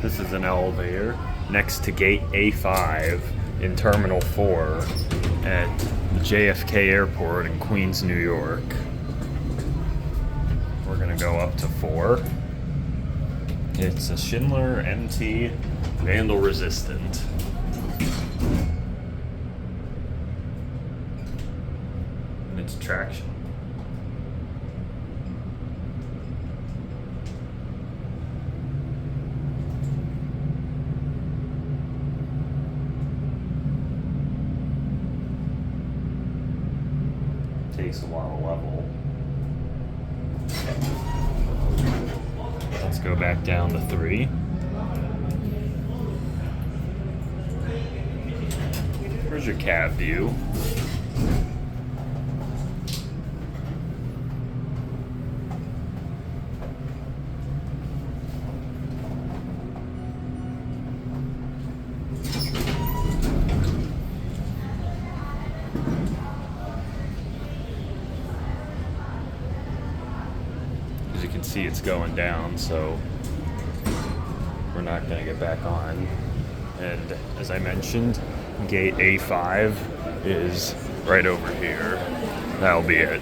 This is an elevator next to gate A5 in Terminal 4 at the JFK Airport in Queens, New York. We're gonna go up to 4. It's a Schindler MT, vandal resistant. And it's traction. Takes a while to level. Let's go back down to 3. Where's your cab view? As you can see, it's going down, so we're not going to get back on. And as I mentioned, gate A5 is right over here. That'll be it.